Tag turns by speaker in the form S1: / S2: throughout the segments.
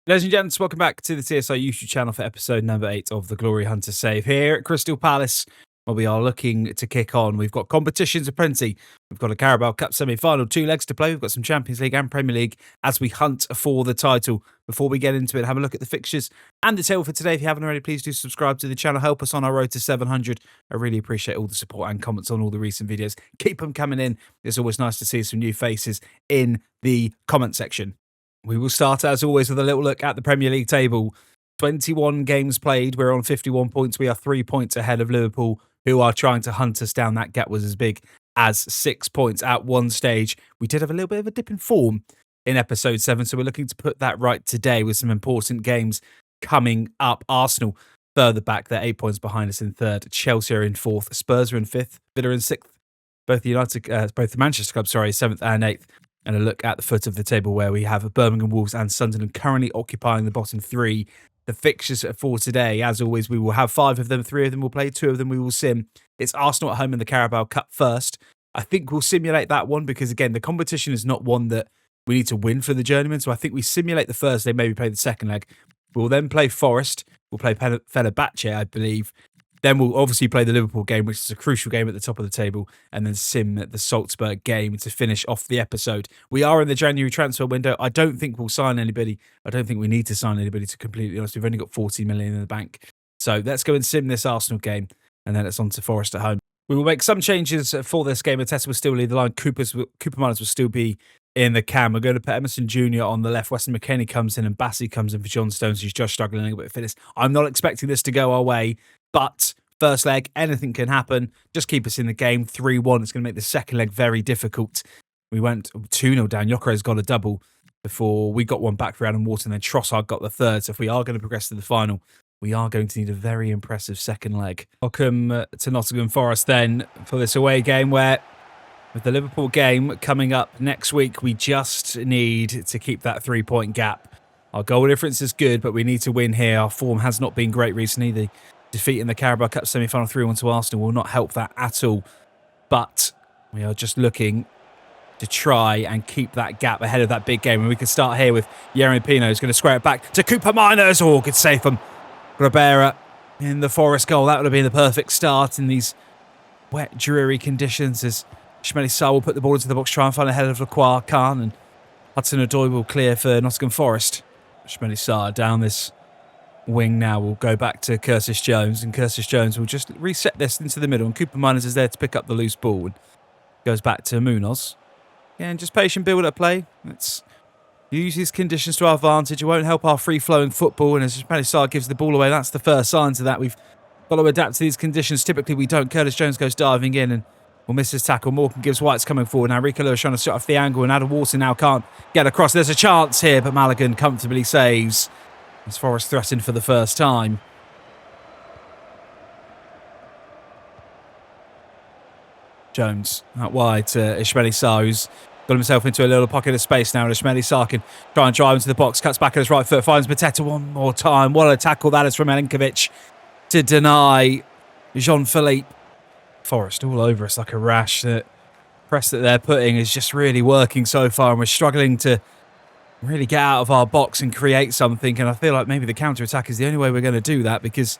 S1: Ladies and gents, welcome back to the TSI YouTube channel for episode number 8 of the Glory Hunter Save here at Crystal Palace, where we are looking to kick on. We've got competitions aplenty. We've got a Carabao Cup semi-final, 2 legs to play. We've got some Champions League and Premier League as we hunt for the title. Before we get into it, have a look at the fixtures and the table for today. If you haven't already, please do subscribe to the channel. Help us on our road to 700. I really appreciate all the support and comments on all the recent videos. Keep them coming in. It's always nice to see some new faces in the comment section. We will start, as always, with a little look at the Premier League table. 21 games played. We're on 51 points. We are 3 points ahead of Liverpool, who are trying to hunt us down. That gap was as big as 6 points at one stage. We did have a little bit of a dip in form in episode 7, so we're looking to put that right today with some important games coming up. Arsenal further back. They're 8 points behind us in third. Chelsea are in fourth. Spurs are in fifth. Villa in sixth. Both the Manchester clubs, 7th and 8th. And a look at the foot of the table where we have Birmingham, Wolves and Sunderland currently occupying the bottom 3. The fixtures for today, as always, we will have 5 of them. 3 of them will play, 2 of them we will sim. It's Arsenal at home in the Carabao Cup first. I think we'll simulate that one because, again, the competition is not one that we need to win for the journeyman. So I think we simulate the first leg, maybe play the second leg. We'll then play Forest. We'll play Fenerbahce, I believe. Then we'll obviously play the Liverpool game, which is a crucial game at the top of the table, and then sim the Salzburg game to finish off the episode. We are in the January transfer window. I don't think we'll sign anybody. I don't think we need to sign anybody, to be completely honest. We've only got 40 million in the bank. So let's go and sim this Arsenal game, and then it's on to Forest at home. We will make some changes for this game. Ateta will still lead the line. Cooper Miners will still be in the cam. We're going to put Emerson Jr. on the left. Weston McKennie comes in, and Bassey comes in for John Stones, who's just struggling a little bit with fitness. I'm not expecting this to go our way, but first leg, anything can happen. Just keep us in the game. 3-1. It's going to make the second leg very difficult. We went 2-0 down. Yokere's got a double before we got one back for Adam Wharton, and then Trossard got the third. So if we are going to progress to the final, we are going to need a very impressive second leg. Welcome to Nottingham Forest then for this away game where, with the Liverpool game coming up next week, we just need to keep that 3-point gap. Our goal difference is good, but we need to win here. Our form has not been great recently. The defeat in the Carabao Cup semi-final 3-1 to Arsenal will not help that at all. But we are just looking to try and keep that gap ahead of that big game. And we can start here with Yeremy Pino, who's going to square it back to Cooper Miners. Oh, good save from Ribera in the Forest goal. That would have been the perfect start in these wet, dreary conditions, as Ismaila Sarr will put the ball into the box, try and find a header of Lacroix Khan, and Hudson-Odoi will clear for Nottingham Forest. Ismaila Sarr down this wing now will go back to Curtis Jones, and Curtis Jones will just reset this into the middle, and Cooper Miners is there to pick up the loose ball and goes back to Munoz. Again, just patient build-up play. Let's use these conditions to our advantage. It won't help our free-flowing football, and as Ismaila Sarr gives the ball away, that's the first sign to that. We've got to adapt to these conditions. Typically we don't. Curtis Jones goes diving in and will miss his tackle. Morgan gives White's coming forward. Now Rico Lewis trying to set off the angle, and Adam Wharton now can't get across. There's a chance here, but Maligan comfortably saves as Forest threatened for the first time. Jones out wide to Ismaila Sarr, who's got himself into a little pocket of space now. And Ismaila Sarr can try and drive into the box, cuts back at his right foot, finds Mateta one more time. What a tackle that is from Milinkovic to deny Jean-Philippe. Forest all over us like a rash. The press that they're putting is just really working so far, and we're struggling to really get out of our box and create something. And I feel like maybe the counter-attack is the only way we're going to do that, because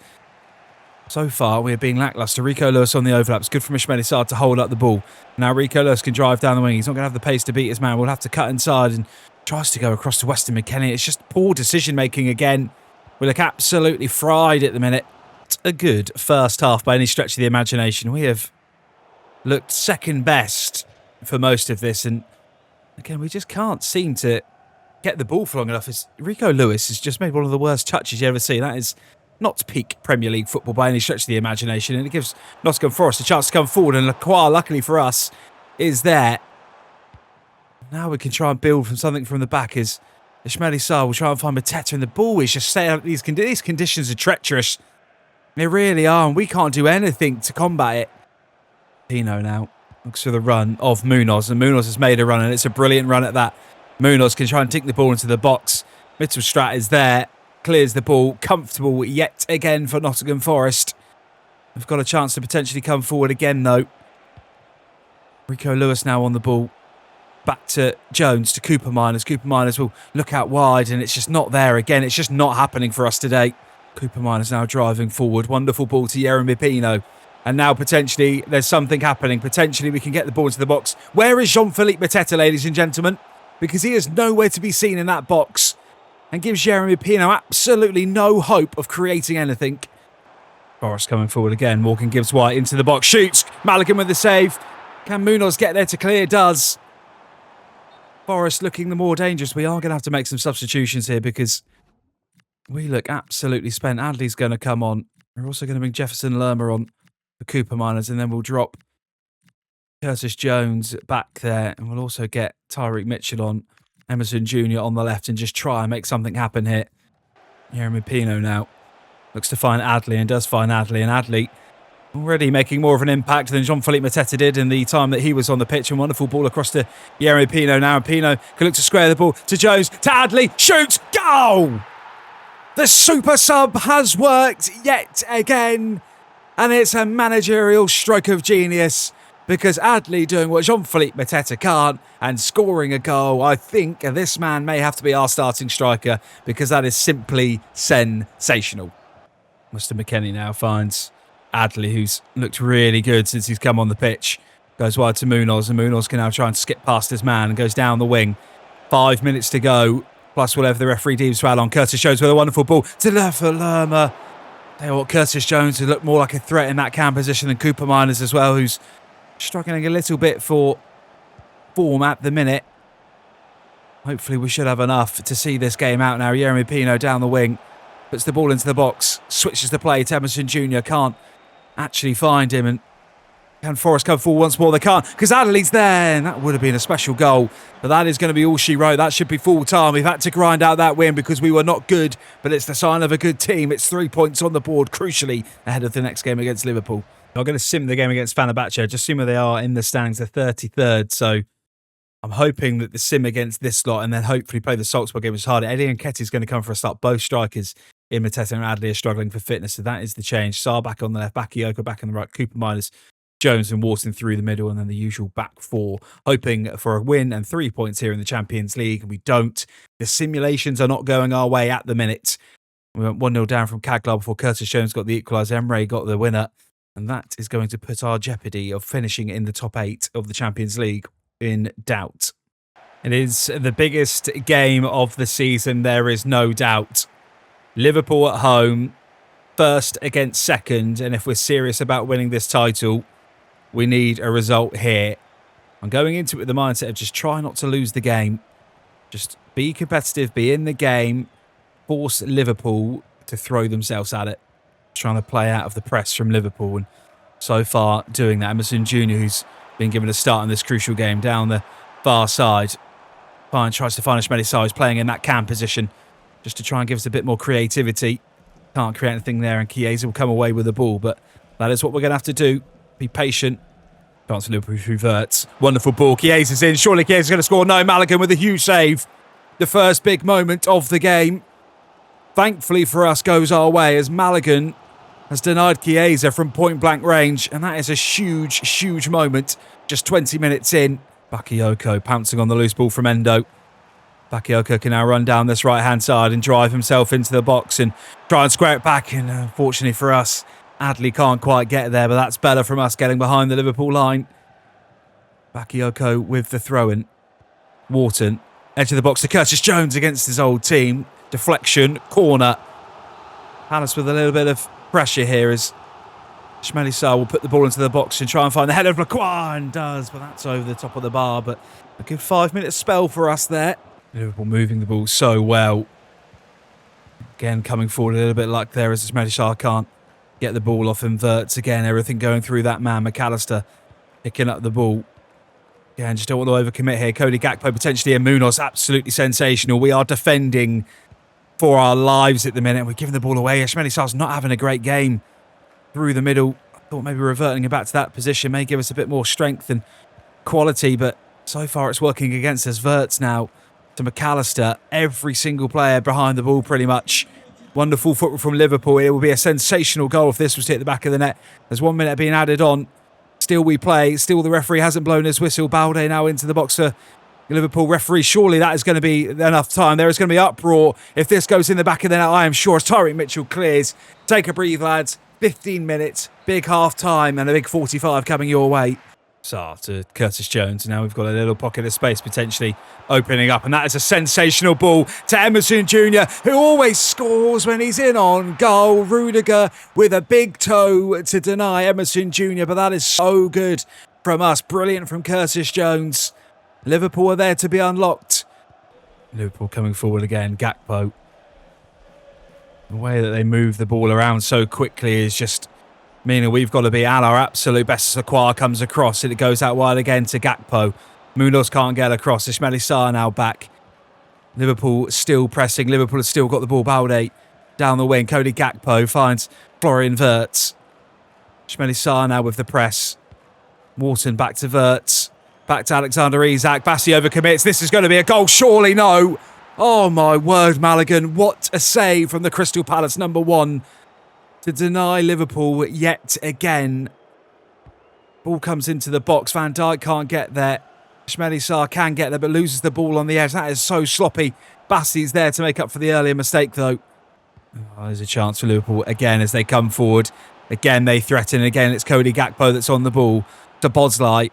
S1: so far we're being lacklustre. Rico Lewis on the overlaps. Good from Ismaila Sarr to hold up the ball. Now Rico Lewis can drive down the wing. He's not going to have the pace to beat his man. We'll have to cut inside, and tries to go across to Weston McKennie. It's just poor decision-making again. We look absolutely fried at the minute. Not a good first half by any stretch of the imagination. We have looked second best for most of this, and again, we just can't seem to get the ball for long enough. Rico Lewis has just made one of the worst touches you ever see. That is not peak Premier League football by any stretch of the imagination, and it gives Nottingham Forest a chance to come forward, and Lacroix, luckily for us, is there. Now we can try and build from something from the back as Ismaila Sarr will try and find Mateta, and the ball is just staying up. These conditions are treacherous. They really are, and we can't do anything to combat it. Pino now looks for the run of Munoz, and Munoz has made a run, and it's a brilliant run at that. Munoz can try and tick the ball into the box. Mittelstraat is there, clears the ball, comfortable yet again for Nottingham Forest. We've got a chance to potentially come forward again though. Rico Lewis now on the ball. back to Jones, to Cooper Miners. Cooper Miners will look out wide, and it's just not there again. It's just not happening for us today. Cooper Miners now driving forward. Wonderful ball to Yeremy Pino. And now potentially there's something happening. Potentially we can get the ball into the box. Where is Jean-Philippe Mateta, ladies and gentlemen? Because he is nowhere to be seen in that box. And gives Yeremy Pino absolutely no hope of creating anything. Forrest coming forward again. Morgan gives White into the box. Shoots. Maligan with the save. Can Munoz get there to clear? Does. Forrest looking the more dangerous. We are going to have to make some substitutions here because we look absolutely spent. Adley's going to come on. We're also going to bring Jefferson Lerma on for Cooper Miners, and then we'll drop Curtis Jones back there, and we'll also get Tyreek Mitchell on, Emerson Jr. on the left, and just try and make something happen here. Yeremy Pino now looks to find Adley and does find Adley, and Adley already making more of an impact than Jean-Philippe Mateta did in the time that he was on the pitch. And wonderful ball across to Yeremy Pino now. And Pino can look to square the ball to Jones, to Adley. Shoots! Goal! The super sub has worked yet again. And it's a managerial stroke of genius because Adley doing what Jean-Philippe Mateta can't and scoring a goal. I think this man may have to be our starting striker because that is simply sensational. Mr. McKennie now finds Adley, who's looked really good since he's come on the pitch. Goes wide to Munoz, and Munoz can now try and skip past his man and goes down the wing. 5 minutes to go, plus whatever the referee deems foul on. Curtis Jones with a wonderful ball to left for Lerma. They want Curtis Jones to look more like a threat in that cam position than Cooper Miners as well, who's struggling a little bit for form at the minute. Hopefully we should have enough to see this game out now. Yeremy Pino down the wing, puts the ball into the box, switches the play to Emerson Jr. Can't actually find him, and can Forrest come forward once more? They can't, because Adley's there, and that would have been a special goal, but that is going to be all she wrote. That should be full time. We've had to grind out that win because we were not good, but it's the sign of a good team. It's 3 points on the board, crucially, ahead of the next game against Liverpool. I'm going to sim the game against Fenerbahce, just see where they are in the standings. They're 33rd, so I'm hoping that the sim against this lot, and then hopefully play the Salzburg game, which is harder. Eddie Nketiah is going to come for a start. Both strikers in Mateta and Adley are struggling for fitness, so that is the change. Sarr back on the left, Bakayoko back on the right, Cooper Miners, Jones and Wharton through the middle, and then the usual back four, hoping for a win and 3 points here in the Champions League. And we don't. The simulations are not going our way at the minute. We went 1-0 down from Kaglar before Curtis Jones got the equaliser. Emre got the winner, and that is going to put our jeopardy of finishing in the top 8 of the Champions League in doubt. It is the biggest game of the season, there is no doubt. Liverpool at home, first against second, and if we're serious about winning this title, we need a result here. I'm going into it with the mindset of just try not to lose the game. Just be competitive, be in the game, force Liverpool to throw themselves at it. Trying to play out of the press from Liverpool, and so far doing that. Emerson Jr., who's been given a start in this crucial game, down the far side. Fine, tries to find Ishmael Sarr, who's playing in that cam position, just to try and give us a bit more creativity. Can't create anything there, and Chiesa will come away with the ball, but that is what we're going to have to do. Be patient. Chance for Liverpool reverts. Wonderful ball. Chiesa's in. Surely Chiesa's going to score. No, Maligan with a huge save. The first big moment of the game, thankfully for us, goes our way as Maligan has denied Chiesa from point-blank range, and that is a huge, huge moment. Just 20 minutes in. Bakayoko pouncing on the loose ball from Endo. Bakayoko can now run down this right-hand side and drive himself into the box and try and square it back. And unfortunately for us, Adley can't quite get there, but that's better from us getting behind the Liverpool line. Bakayoko with the throw-in. Wharton, edge of the box to Curtis Jones against his old team. Deflection, corner. Palace with a little bit of pressure here as Ishmael Sarr will put the ball into the box and try and find the header of Lacroix, and does, but that's over the top of the bar. But a good 5-minute spell for us there. Liverpool moving the ball so well. Again, coming forward a little bit like there as Ishmael Sarr can't get the ball off, inverts again. Everything going through that man. McAllister picking up the ball. Again, just don't want to overcommit here. Cody Gakpo potentially, and Munoz absolutely sensational. We are defending for our lives at the minute. We're giving the ball away. Ishmael Sarr's not having a great game through the middle. I thought maybe reverting him back to that position may give us a bit more strength and quality, but so far it's working against us. Verts now to McAllister. Every single player behind the ball pretty much. Wonderful football from Liverpool. It will be a sensational goal if this was hit the back of the net. There's 1 minute being added on. Still we play. Still the referee hasn't blown his whistle. Balde now into the box for Liverpool referee, surely that is going to be enough time. There is going to be uproar if this goes in the back of the net, I am sure, as Tyreek Mitchell clears. Take a breathe, lads. 15 minutes, big half-time and a big 45 coming your way. Sarr to Curtis Jones. Now we've got a little pocket of space potentially opening up, and that is a sensational ball to Emerson Jr., who always scores when he's in on goal. Rudiger with a big toe to deny Emerson Jr., but that is so good from us. Brilliant from Curtis Jones. Liverpool are there to be unlocked. Liverpool coming forward again. Gakpo. The way that they move the ball around so quickly is just meaning we've got to be at our absolute best as Aqua comes across, and it goes out wide again to Gakpo. Munoz can't get across. Ismail Sarr now back. Liverpool still pressing. Liverpool has still got the ball. Balde down the wing. Cody Gakpo finds Florian Wirtz. Ismail Sarr now with the press. Wharton back to Wirtz. Back to Alexander Isak. Bassi overcommits. This is going to be a goal. Surely no. Oh my word, Maligan. What a save from the Crystal Palace number 1 to deny Liverpool yet again. Ball comes into the box. Van Dijk can't get there. Ismail Sarr can get there but loses the ball on the edge. That is so sloppy. Bassi's there to make up for the earlier mistake though. Oh, there's a chance for Liverpool again as they come forward. Again they threaten. Again it's Cody Gakpo that's on the ball to Bosley,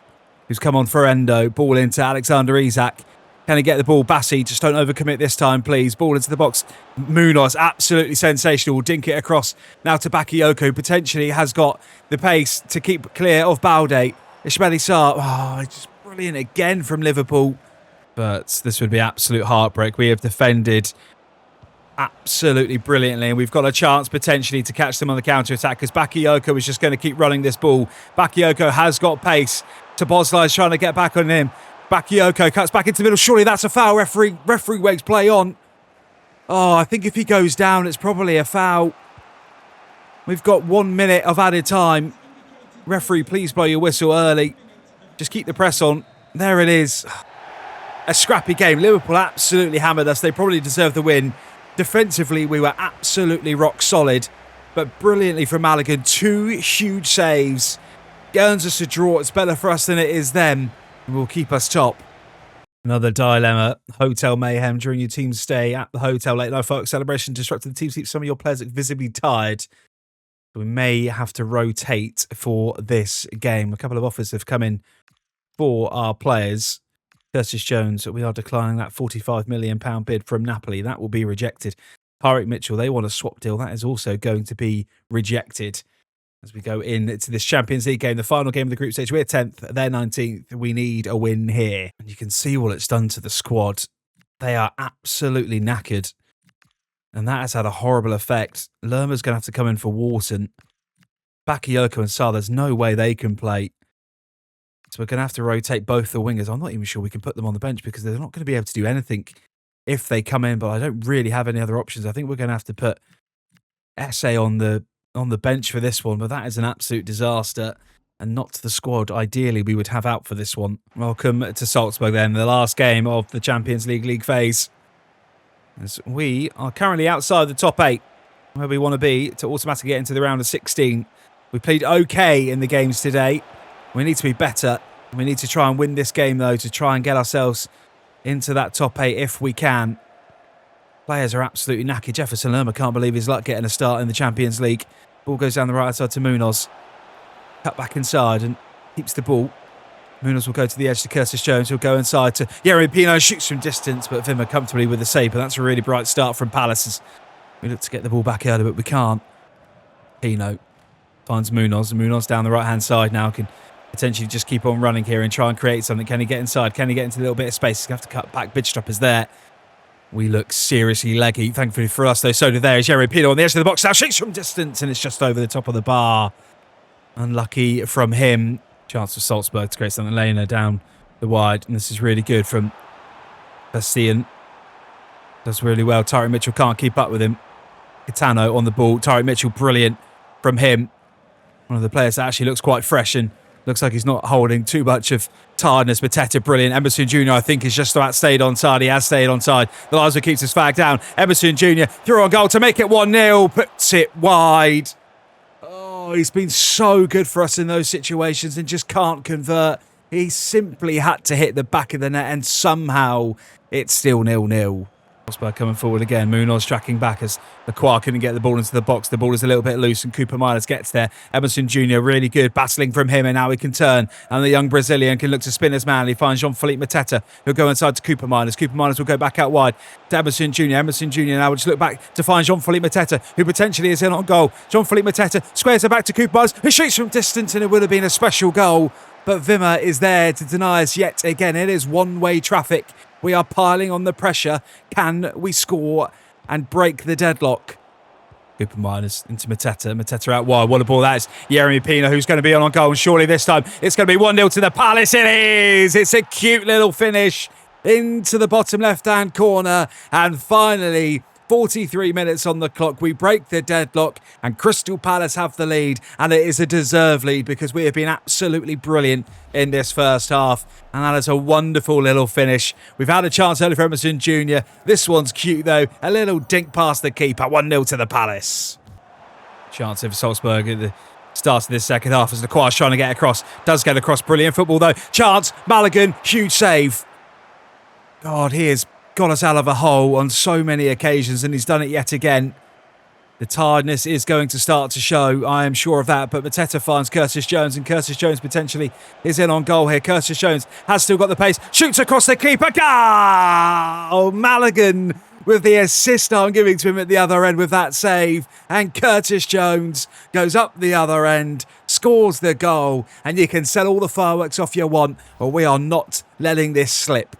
S1: who's come on for Endo. Ball into Alexander Isak. Can he get the ball? Bassi, just don't overcommit this time, please. Ball into the box. Munoz, absolutely sensational. Dink it across now to Bakayoko. Potentially has got the pace to keep clear of Balde. Ismail Sarr, oh, it's just brilliant again from Liverpool. But this would be absolute heartbreak. We have defended absolutely brilliantly, and we've got a chance potentially to catch them on the counter-attack because Bakayoko is just going to keep running this ball. Bakayoko has got pace. Bosley is trying to get back on him. Bakayoko cuts back into the middle. Surely that's a foul. Referee wakes play on. Oh, I think if he goes down, it's probably a foul. We've got 1 minute of added time. Referee, please blow your whistle early. Just keep the press on. There it is. A scrappy game. Liverpool absolutely hammered us. They probably deserved the win. Defensively, we were absolutely rock solid. But brilliantly from Maligan. 2 huge saves. Earns us a draw. It's better for us than it is them. Will keep us top. Another dilemma. Hotel mayhem during your team's stay at the hotel. Late night fireworks celebration disrupted the team sleep. Some of your players look visibly tired. We may have to rotate for this game. A couple of offers have come in for our players. Curtis Jones, we are declining that £45 million bid from Napoli. That will be rejected. Tyreek Mitchell, they want a swap deal. That is also going to be rejected. As we go into this Champions League game, the final game of the group stage, we're 10th, they're 19th. We need a win here. And you can see what it's done to the squad. They are absolutely knackered. And that has had a horrible effect. Lerma's going to have to come in for Wharton. Bakayoko and Sarr, there's no way they can play. So we're going to have to rotate both the wingers. I'm not even sure we can put them on the bench because they're not going to be able to do anything if they come in. But I don't really have any other options. I think we're going to have to put Esse on the bench for this one, but that is an absolute disaster and not the squad ideally we would have out for this one. Welcome to Salzburg then, the last game of the Champions League phase. As we are currently outside the top 8, where we want to be to automatically get into the round of 16. We played okay in the games today. We need to be better. We need to try and win this game though to try and get ourselves into that top 8 if we can. Players are absolutely knackered. Jefferson Lerma can't believe his luck getting a start in the Champions League. Ball goes down the right side to Munoz. Cut back inside and keeps the ball. Munoz will go to the edge to Curtis Jones. He'll go inside to Yerry Pino. Shoots from distance, but Vimmer comfortably with the save. But that's a really bright start from Palace. We look to get the ball back early, but we can't. Pino finds Munoz. Munoz down the right-hand side now can potentially just keep on running here and try and create something. Can he get inside? Can he get into a little bit of space? He's going to have to cut back. Bidstrup is there. We look seriously leggy. Thankfully for us, though, so do they. Jerry Pino on the edge of the box now. Shoots from distance, and it's just over the top of the bar. Unlucky from him. Chance for Salzburg to create something. Lena down the wide, and this is really good from Bastian. Does really well. Tyreek Mitchell can't keep up with him. Gitano on the ball. Tyreek Mitchell, brilliant from him. One of the players that actually looks quite fresh and looks like he's not holding too much of tiredness. Mateta, brilliant. Emerson Jr., I think, has just about stayed onside. He has stayed onside. The Liza keeps his flag down. Emerson Jr. through on goal to make it 1-0. Puts it wide. Oh, he's been so good for us in those situations and just can't convert. He simply had to hit the back of the net, and somehow it's still 0-0. Salzburg coming forward again. Munoz tracking back as Lacroix couldn't get the ball into the box. The ball is a little bit loose and Cooper Miles gets there. Emerson Jr. really good, battling from him, and now he can turn. And the young Brazilian can look to spin his man. He finds Jean-Philippe Mateta, who'll go inside to Cooper Miles. Cooper Miles will go back out wide to Emerson Jr. Emerson Jr. now will just look back to find Jean-Philippe Mateta, who potentially is in on goal. Jean-Philippe Mateta squares it back to Cooper Miles, who shoots from distance, and it would have been a special goal. But Wimmer is there to deny us yet again. It is one-way traffic. We are piling on the pressure. Can we score and break the deadlock? Cooper Miners into Mateta. Mateta out wide. What a ball that is. Yeremy Pino, who's going to be on goal. And surely this time it's going to be 1-0 to the Palace. It is. It's a cute little finish into the bottom left-hand corner. And finally, 43 minutes on the clock. We break the deadlock and Crystal Palace have the lead. And it is a deserved lead because we have been absolutely brilliant in this first half. And that is a wonderful little finish. We've had a chance earlier for Emerson Jr. This one's cute though. A little dink past the keeper. 1-0 to the Palace. Chance for Salzburg at the start of this second half as Lacroix trying to get across. Does get across. Brilliant football though. Chance. Maligan. Huge save. God, he has got us out of a hole on so many occasions and he's done it yet again. The tiredness is going to start to show, I am sure of that, but Mateta finds Curtis Jones and Curtis Jones potentially is in on goal here. Curtis Jones has still got the pace, shoots across the keeper, goal! Maligan with the assist I'm giving to him at the other end with that save, and Curtis Jones goes up the other end, scores the goal, and you can sell all the fireworks off you want, but we are not letting this slip.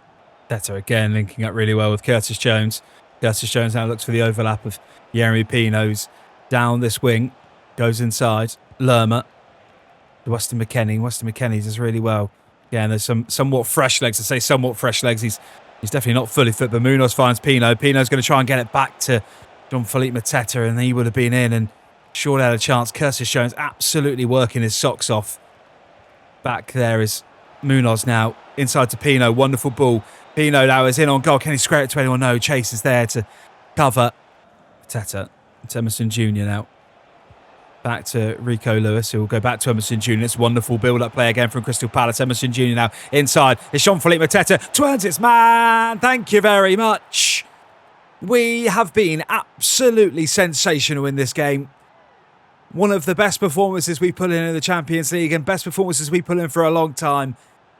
S1: Mateta again linking up really well with Curtis Jones. Curtis Jones now looks for the overlap of Yeremy Pino's down this wing. Goes inside. Lerma. Weston McKennie. Weston McKennie does really well. Again, there's some somewhat fresh legs. I say somewhat fresh legs. He's definitely not fully fit, but Munoz finds Pino. Pino's going to try and get it back to Jean-Philippe Mateta, and he would have been in and sure had a chance. Curtis Jones absolutely working his socks off. Back there is Munoz now. Inside to Pino. Wonderful ball. Pino now is in on goal. Can he square it to anyone? No. Chase is there to cover Mateta. It's Emerson Jr. now. Back to Rico Lewis, who will go back to Emerson Jr. It's wonderful build-up play again from Crystal Palace. Emerson Jr. now inside. It's Jean-Philippe Mateta. Turns its man. Thank you very much. We have been absolutely sensational in this game. One of the best performances we put in the Champions League and best performances we put in for a long time.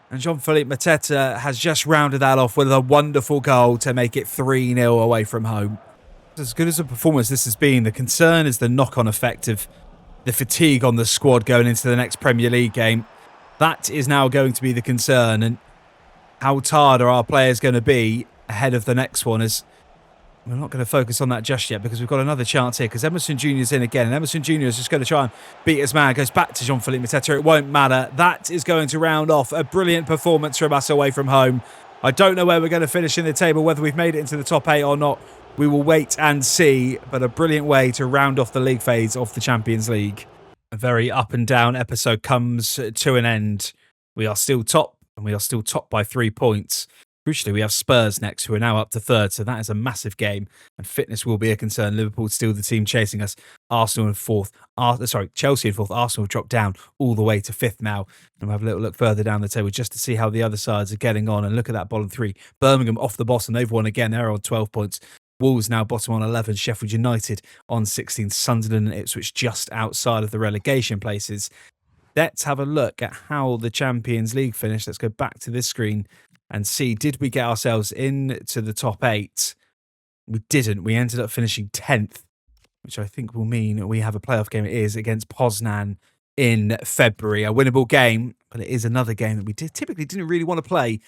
S1: And Jean-Philippe Mateta has just rounded that off with a wonderful goal to make it 3-0 away from home. As good as a performance this has been, the concern is the knock-on effect of the fatigue on the squad going into the next Premier League game. That is now going to be the concern, and how tired are our players going to be ahead of the next one is... We're not going to focus on that just yet because we've got another chance here because Emerson Jr. is in again and Emerson Jr. is just going to try and beat his man. Goes back to Jean-Philippe Mateta. It won't matter. That is going to round off a brilliant performance from us away from home. I don't know where we're going to finish in the table, whether we've made it into the top 8 or not. We will wait and see, but a brilliant way to round off the league phase of the Champions League. A very up and down episode comes to an end. We are still top and we are still top by 3 points. Crucially, we have Spurs next, who are now up to third, so that is a massive game, and fitness will be a concern. Liverpool still the team chasing us. Arsenal in fourth. Chelsea in fourth. Arsenal dropped down all the way to fifth now. And we'll have a little look further down the table just to see how the other sides are getting on. And look at that bottom three. Birmingham off the bottom. They've won again. They're on 12 points. Wolves now bottom on 11. Sheffield United on 16. Sunderland and Ipswich just outside of the relegation places. Let's have a look at how the Champions League finished. Let's go back to this screen and see, did we get ourselves into the top 8? We didn't. We ended up finishing 10th, which I think will mean we have a playoff game. It is against Poznan in February. A winnable game, but it is another game that we typically didn't really want to play.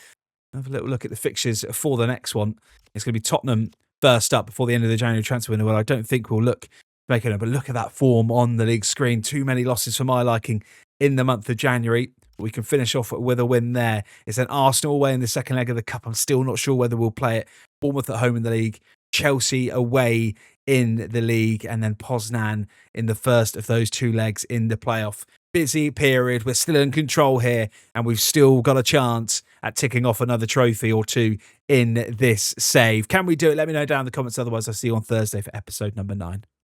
S1: Have a little look at the fixtures for the next one. It's going to be Tottenham first up before the end of the January transfer window. Well, I don't think we'll look making it, but look at that form on the league screen. Too many losses for my liking in the month of January. We can finish off with a win there. It's an Arsenal away in the second leg of the Cup. I'm still not sure whether we'll play it. Bournemouth at home in the league. Chelsea away in the league. And then Poznan in the first of those 2 legs in the playoff. Busy period. We're still in control here. And we've still got a chance at ticking off another trophy or 2 in this save. Can we do it? Let me know down in the comments. Otherwise, I'll see you on Thursday for episode number 9.